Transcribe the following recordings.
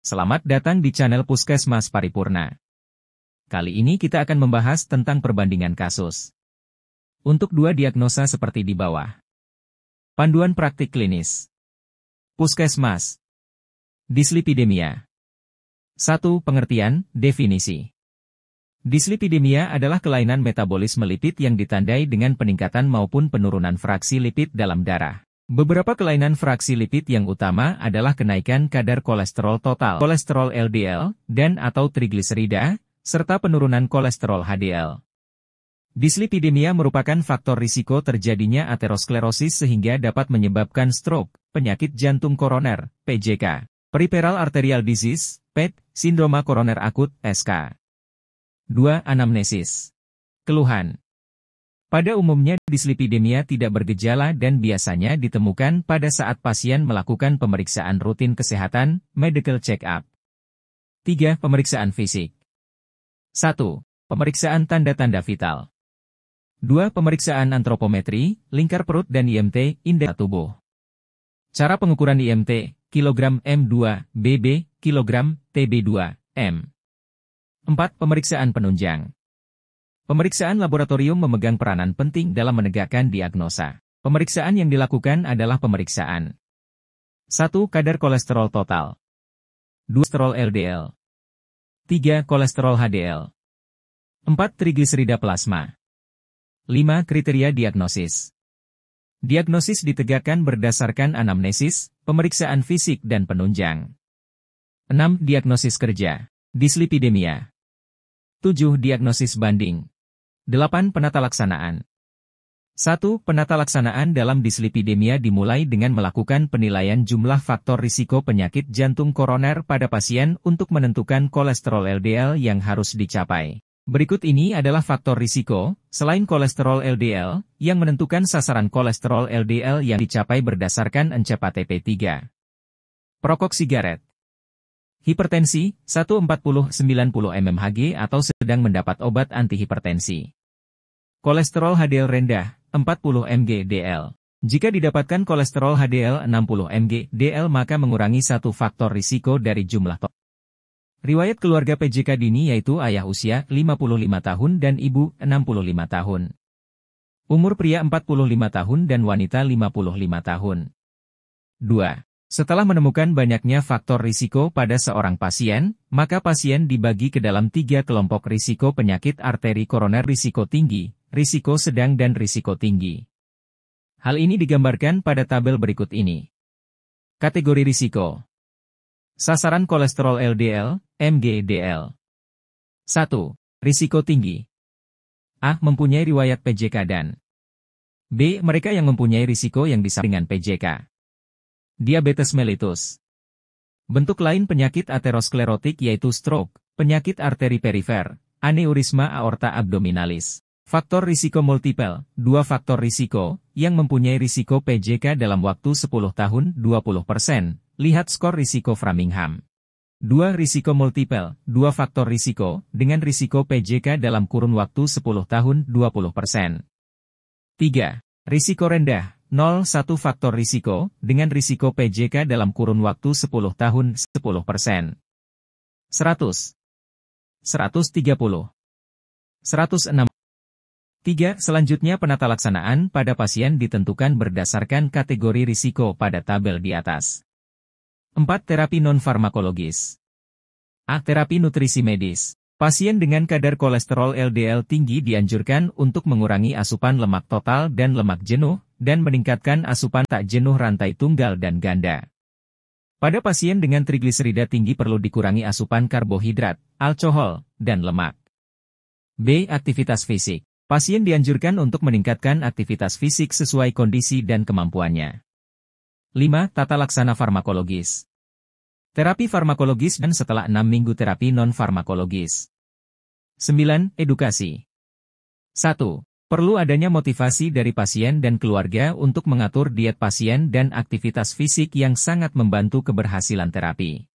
Selamat datang di channel Puskesmas Paripurna. Kali ini kita akan membahas tentang perbandingan kasus. Untuk dua diagnosa seperti di bawah. Panduan praktik klinis. Puskesmas. Dislipidemia. 1. Pengertian, definisi. Dislipidemia adalah kelainan metabolisme lipid yang ditandai dengan peningkatan maupun penurunan fraksi lipid dalam darah. Beberapa kelainan fraksi lipid yang utama adalah kenaikan kadar kolesterol total, kolesterol LDL, dan atau trigliserida, serta penurunan kolesterol HDL. Dislipidemia merupakan faktor risiko terjadinya aterosklerosis sehingga dapat menyebabkan stroke, penyakit jantung koroner, PJK, peripheral arterial disease, PAD, sindroma koroner akut, SK. 2. Anamnesis. Keluhan. Pada umumnya dislipidemia tidak bergejala dan biasanya ditemukan pada saat pasien melakukan pemeriksaan rutin kesehatan, medical check-up. 3. Pemeriksaan fisik. 1. Pemeriksaan tanda-tanda vital. 2. Pemeriksaan antropometri, lingkar perut dan IMT, indeks tubuh. Cara pengukuran IMT, kilogram M2, BB, kilogram, TB2, M. 4. Pemeriksaan penunjang. Pemeriksaan laboratorium memegang peranan penting dalam menegakkan diagnosa. Pemeriksaan yang dilakukan adalah pemeriksaan 1. Kadar kolesterol total. 2. Kolesterol LDL. 3. Kolesterol HDL. 4. Trigliserida plasma. 5. Kriteria diagnosis. Diagnosis ditegakkan berdasarkan anamnesis, pemeriksaan fisik dan penunjang. 6. Diagnosis kerja. Dislipidemia. 7. Diagnosis banding. 8. Penata laksanaan. 1. Penata laksanaan dalam dislipidemia dimulai dengan melakukan penilaian jumlah faktor risiko penyakit jantung koroner pada pasien untuk menentukan kolesterol LDL yang harus dicapai. Berikut ini adalah faktor risiko, selain kolesterol LDL, yang menentukan sasaran kolesterol LDL yang dicapai berdasarkan NCAP-ATP3. Perokok sigaret. Hipertensi, 140-90 mmHg atau sedang mendapat obat antihipertensi. Kolesterol HDL rendah, 40 mg/dl. Jika didapatkan kolesterol HDL 60 mg/dl maka mengurangi satu faktor risiko dari jumlah total. Riwayat keluarga PJK dini yaitu ayah usia 55 tahun dan ibu 65 tahun. Umur pria 45 tahun dan wanita 55 tahun. 2. Setelah menemukan banyaknya faktor risiko pada seorang pasien, maka pasien dibagi ke dalam 3 kelompok risiko penyakit arteri koroner risiko tinggi, risiko sedang dan risiko tinggi. Hal ini digambarkan pada tabel berikut ini. Kategori risiko. Sasaran kolesterol LDL, mg/dl. 1. Risiko tinggi. A. Mempunyai riwayat PJK dan B. Mereka yang mempunyai risiko yang disamping dengan PJK. Diabetes mellitus. Bentuk lain penyakit aterosklerotik yaitu stroke, penyakit arteri perifer, aneurisma aorta abdominalis. Faktor risiko multiple, 2 faktor risiko, yang mempunyai risiko PJK dalam waktu 10 tahun 20%, lihat skor risiko Framingham. 2 risiko multiple, 2 faktor risiko, dengan risiko PJK dalam kurun waktu 10 tahun 20%. 3. Risiko rendah. 0,1 faktor risiko, dengan risiko PJK dalam kurun waktu 10 tahun 10%. 100. 130. 106. 3. Selanjutnya penata laksanaan pada pasien ditentukan berdasarkan kategori risiko pada tabel di atas. 4. Terapi non-farmakologis. A. Terapi nutrisi medis. Pasien dengan kadar kolesterol LDL tinggi dianjurkan untuk mengurangi asupan lemak total dan lemak jenuh, dan meningkatkan asupan tak jenuh rantai tunggal dan ganda. Pada pasien dengan trigliserida tinggi perlu dikurangi asupan karbohidrat, alkohol, dan lemak. B. Aktivitas fisik. Pasien dianjurkan untuk meningkatkan aktivitas fisik sesuai kondisi dan kemampuannya. 5. Tata laksana farmakologis. Terapi farmakologis dan setelah 6 minggu terapi non-farmakologis. 9. Edukasi. 1. Perlu adanya motivasi dari pasien dan keluarga untuk mengatur diet pasien dan aktivitas fisik yang sangat membantu keberhasilan terapi.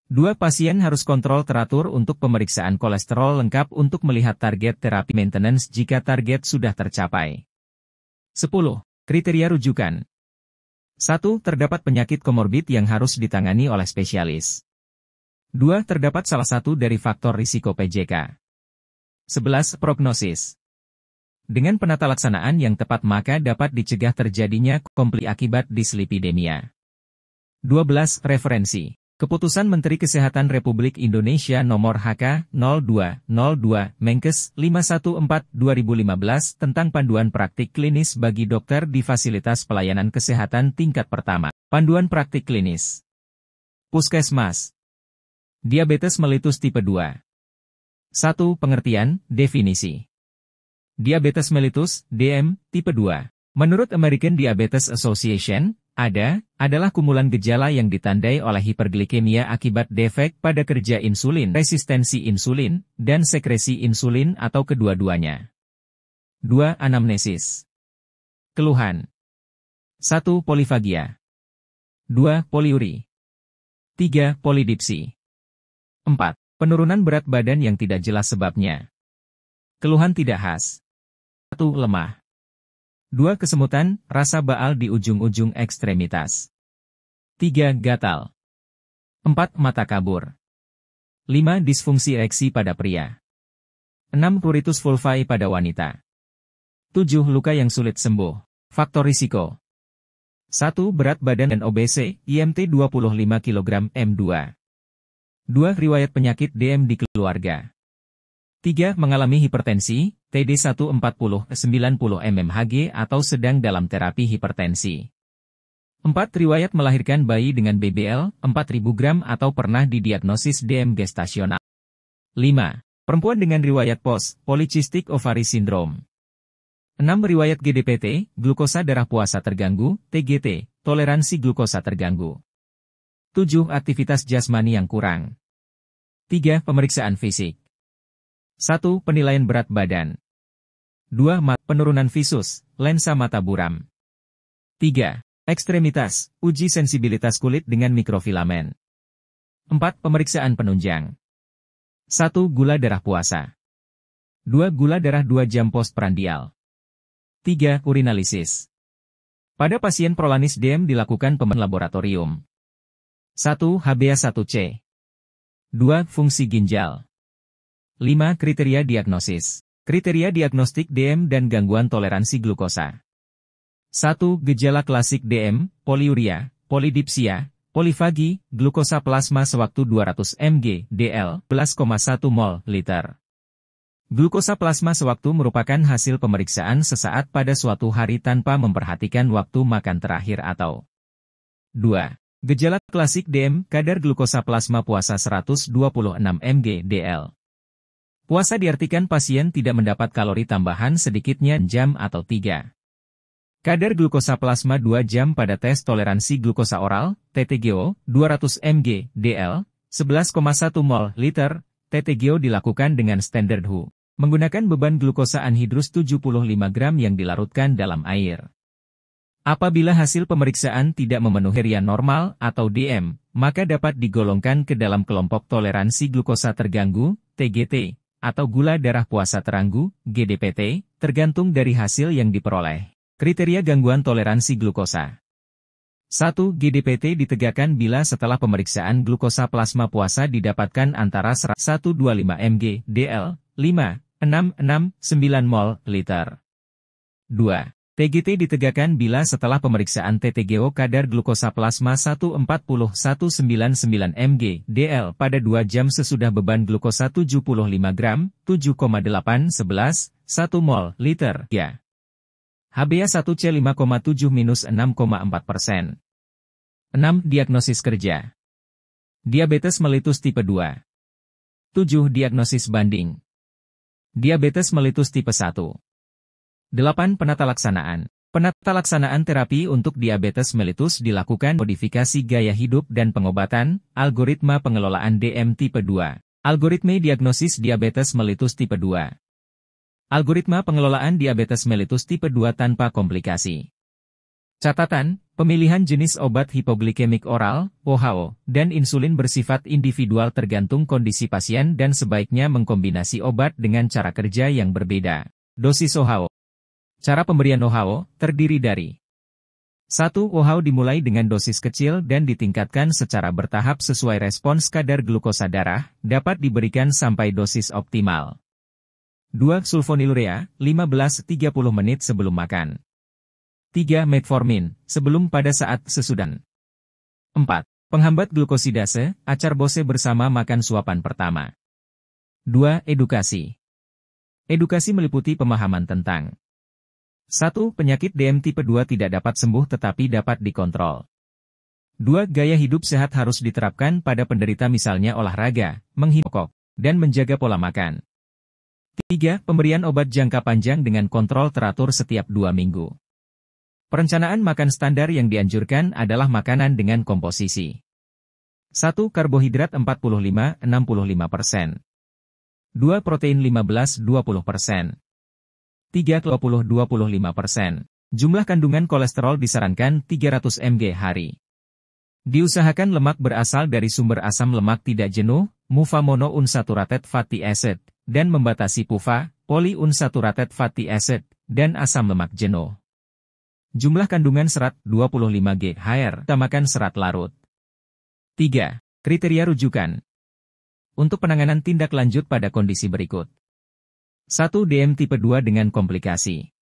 2. Pasien harus kontrol teratur untuk pemeriksaan kolesterol lengkap untuk melihat target terapi maintenance jika target sudah tercapai. 10. Kriteria rujukan. 1. Terdapat penyakit komorbid yang harus ditangani oleh spesialis. 2. Terdapat salah satu dari faktor risiko PJK. 11. Prognosis. Dengan penata laksanaan yang tepat maka dapat dicegah terjadinya komplik akibat dislipidemia. 12. Referensi. Keputusan Menteri Kesehatan Republik Indonesia Nomor HK-02-02 Menkes 514/2015 tentang panduan praktik klinis bagi dokter di fasilitas pelayanan kesehatan tingkat pertama. Panduan praktik klinis. Puskesmas. Diabetes mellitus tipe 2. 1. Pengertian, definisi. Diabetes mellitus, DM, tipe 2. Menurut American Diabetes Association, adalah kumulan gejala yang ditandai oleh hiperglikemia akibat defek pada kerja insulin, resistensi insulin, dan sekresi insulin atau kedua-duanya. 2. Anamnesis. Keluhan. 1. Polifagia. 2. Poliuri. 3. Polidipsi. 4. Penurunan berat badan yang tidak jelas sebabnya. Keluhan tidak khas. 1. Lemah. 2. Kesemutan, rasa baal di ujung-ujung ekstremitas. 3. Gatal. 4. Mata kabur. 5. Disfungsi ereksi pada pria. 6. Pruritus vulvae pada wanita. 7. Luka yang sulit sembuh. Faktor risiko. 1. Berat badan dan obese, IMT 25 kg M2. 2. Riwayat penyakit DM di keluarga. 3. Mengalami hipertensi, TD 140/90 mmHg atau sedang dalam terapi hipertensi. 4. Riwayat melahirkan bayi dengan BBL 4000 gram atau pernah didiagnosis DM gestasional. 5. Perempuan dengan riwayat polycystic ovary syndrome. 6. Riwayat GDPT, glukosa darah puasa terganggu, TGT, toleransi glukosa terganggu. 7. Aktivitas jasmani yang kurang. 3. Pemeriksaan fisik. 1. Penilaian berat badan. 2. Penurunan visus, lensa mata buram. 3. Ekstremitas, uji sensibilitas kulit dengan mikrofilamen. 4. Pemeriksaan penunjang. 1. Gula darah puasa. 2. Gula darah 2 jam postprandial. 3. Urinalisis. Pada pasien prolanis DM dilakukan pemeriksaan laboratorium. 1. HbA1c. 2. Fungsi ginjal. 5. Kriteria diagnosis. Kriteria diagnostik DM dan gangguan toleransi glukosa. 1. Gejala klasik DM, poliuria, polidipsia, polifagi, glukosa plasma sewaktu 200 mg, DL, 11,1 mol, liter. Glukosa plasma sewaktu merupakan hasil pemeriksaan sesaat pada suatu hari tanpa memperhatikan waktu makan terakhir atau 2. Gejala klasik DM, kadar glukosa plasma puasa 126 mg, DL. Puasa diartikan pasien tidak mendapat kalori tambahan sedikitnya jam atau 3. Kadar glukosa plasma 2 jam pada tes toleransi glukosa oral, TTGO, 200 mg, DL, 11,1 mol, liter, TTGO dilakukan dengan standar WHO, menggunakan beban glukosa anhidrus 75 gram yang dilarutkan dalam air. Apabila hasil pemeriksaan tidak memenuhi kriteria normal atau DM, maka dapat digolongkan ke dalam kelompok toleransi glukosa terganggu, TGT, atau gula darah puasa terganggu, GDPT, tergantung dari hasil yang diperoleh. Kriteria gangguan toleransi glukosa. 1. GDPT ditegakkan bila setelah pemeriksaan glukosa plasma puasa didapatkan antara 125 mg, DL, 5, 6, 9 mol, liter. 2. TGT ditegakkan bila setelah pemeriksaan TTGO kadar glukosa plasma 140-199 mg, DL pada 2 jam sesudah beban glukosa 75 gram, 7,8, 11, 1 mol, liter, ya. HbA1c 5,7-6,4%. 6. Diagnosis kerja. Diabetes mellitus tipe 2. 7. Diagnosis banding. Diabetes mellitus tipe 1. 8. Penata laksanaan. Penata laksanaan terapi untuk diabetes mellitus dilakukan modifikasi gaya hidup dan pengobatan, algoritma pengelolaan DM tipe 2. Algoritma diagnosis diabetes mellitus tipe 2. Algoritma pengelolaan diabetes mellitus tipe 2 tanpa komplikasi. Catatan, pemilihan jenis obat hipoglikemik oral, WHO, dan insulin bersifat individual tergantung kondisi pasien dan sebaiknya mengkombinasi obat dengan cara kerja yang berbeda. Dosis WHO. Cara pemberian WHO terdiri dari 1. Wow dimulai dengan dosis kecil dan ditingkatkan secara bertahap sesuai respons kadar glukosa darah, dapat diberikan sampai dosis optimal. 2. Sulfonilurea, 15-30 menit sebelum makan. 3. Metformin, sebelum pada saat sesudah. 4. Penghambat glukosidase, acarbose bersama makan suapan pertama. 2. Edukasi. Edukasi meliputi pemahaman tentang 1. Penyakit DM tipe 2 tidak dapat sembuh tetapi dapat dikontrol. 2. Gaya hidup sehat harus diterapkan pada penderita misalnya olahraga, menghindari dan menjaga pola makan. 3. Pemberian obat jangka panjang dengan kontrol teratur setiap 2 minggu. Perencanaan makan standar yang dianjurkan adalah makanan dengan komposisi 1. Karbohidrat 45-65%. 2. Protein 15-20%. 3. 20-25%. Jumlah kandungan kolesterol disarankan 300 mg hari. Diusahakan lemak berasal dari sumber asam lemak tidak jenuh, MUFA monounsaturated fatty acid, dan membatasi PUFA, polyunsaturated fatty acid, dan asam lemak jenuh. Jumlah kandungan serat 25 g HR, utamakan serat larut. 3. Kriteria rujukan. Untuk penanganan tindak lanjut pada kondisi berikut. 1. DM tipe 2 dengan komplikasi.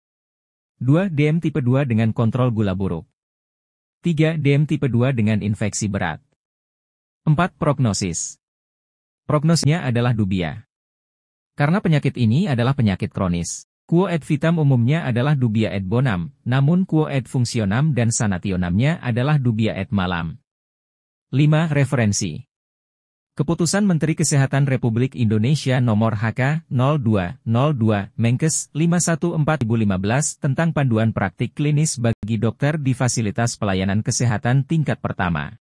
2. DM tipe 2 dengan kontrol gula buruk. 3. DM tipe 2 dengan infeksi berat. 4. Prognosis. Prognosnya adalah dubia. Karena penyakit ini adalah penyakit kronis. Quo ad vitam umumnya adalah dubia ad bonum, namun quo ad functionam dan sanationamnya adalah dubia ad malam. 5. Referensi. Keputusan Menteri Kesehatan Republik Indonesia Nomor HK-02-02, Menkes 514/2015 tentang panduan praktik klinis bagi dokter di fasilitas pelayanan kesehatan tingkat pertama.